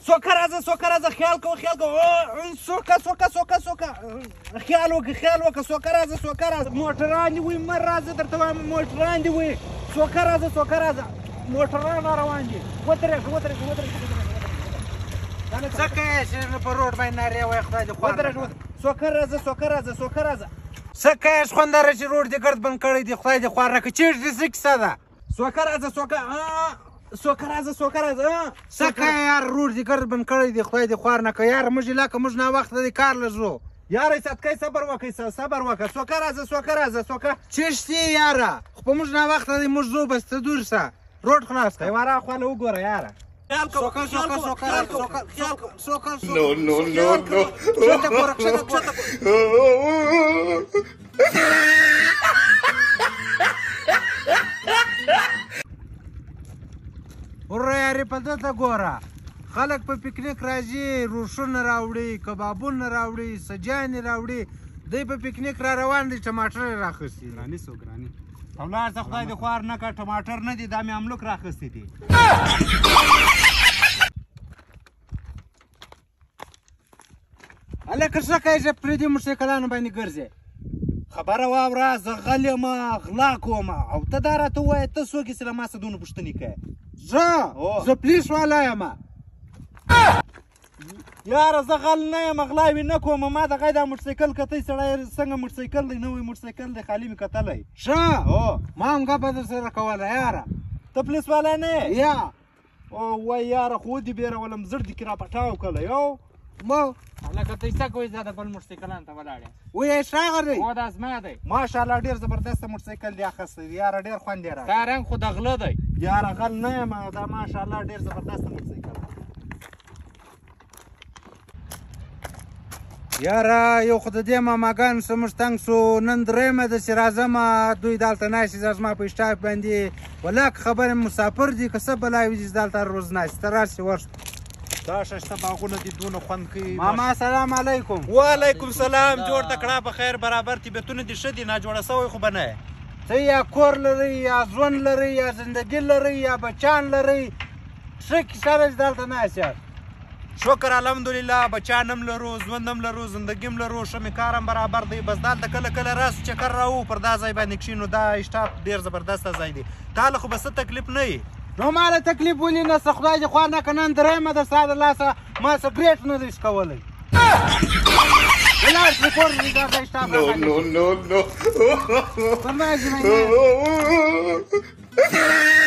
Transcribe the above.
سوکه راځه خیال کوه سوکه خیال وکړه سوکه راځه موټران دي وایي مه راځه درته وایم موټران دي وایي سوکه راځه موټران روان دي ودرېږه څه کوې چې په روډ باندې نارې وایې خدای دې خوار سوکه راځه څه کوې خوندره چې روډ دې ګرد بند کړی دی خدای دې خوار نه کړي چیرې دې څه کیسه ده سوکه راځه څه کوې یار روډ دې ګرد بند کړی دی خدای دې خوار نه کړي یاره موږ لکه موږ ناوخته دی کار له ځو یاره صدقې صبر وکړه سوکه راځه چشتې یاره خو په موږ ناوخته دی موږ ځو بس ته دور شه روډ خلاص کړه حیواره خواله وګوره یاره سوکه وره یارې په دته ګوره خلک په پکنیک راځي روشونه راوړي کبابونه راوړي سجانې راوړي دوی په پکنیک را روان دي ټماټر یې راخیستي ګراني ولاړ ځه خدای دې خوار نه کړه ټماټر نه دي دا مې املوک راخیستي دي هلکه څه کوې چې پردي موټرسایکلانو باندې ګرځې خبره واوره زه غل یم غلا کوم او ته دا راته ووایه ته څوک یې چې له ما څه دونه پوښتنې کوې زه پولیس والا یم یاره زه غل نه یم غلاوې نه کوم ما دغه دا موټرسایکل کتی سړی څنګه موټرسایکل دی نوی موټرسایکل دی خالي مې کتلی ما هم ګپه در سره کوله یاره ته پولیس والا نه یې یا وای یاره خو ودې بیرولم زر دې کې را پټاو کله یو هلکه ته څه کوې زه د بل موټرسایکلانو ته ولاړ یم وایې ښاغه دی او دا زما دی ماشاءالله ډېر زبردسته موټرسایکل دی اخیستی دی یاره ډېر خوند یې راکړی دا رنګ خو د غله دی یاره غل نه یم دا ماشاءالله ډېر زبردسته موټرسایکل یاره یو خو د دې ماماګانو څه موږ تنګ شو نن درېیمه ده چې راځمه دوی دلته ناستې زه زما په اشټاف باندې ولاکه خبرې مسافر دي که څه بلا وي چې دلته هر ورځ ناستې ته راشې ورشه دا ششته باغونه دي دونه خوند کوي ماما سلام علیکم وعلیکم سلام جوړ تکړه په خیر برابر طبیعتونه دي ښه دي ناجوړه سوی خو به نه یې ته یا کور لرئ یا ژوند لرئ یا زندګي لرئ یا بچیان لرئ څه کیسه ده چې دلته ناست یاست شکر الحمدلله بچیان هم لرو ژوند هم لرو زندګي هم لرو ښه مې کار هم برابر دی بس دلته کله راسو چکر راوو پر دا ځای باندې کښېنو دا اشټاپ ډېر زبردسته ځای دی تاله خو به څه تکلیف نه وي نو ماله تکلیف ولې نسته خدای دې خوار نه کړه نن درېیمه در ستا د لاسه ما سګرېټ نه دی څکولی ولاړ شې کور دې دا اشټاپ راغلی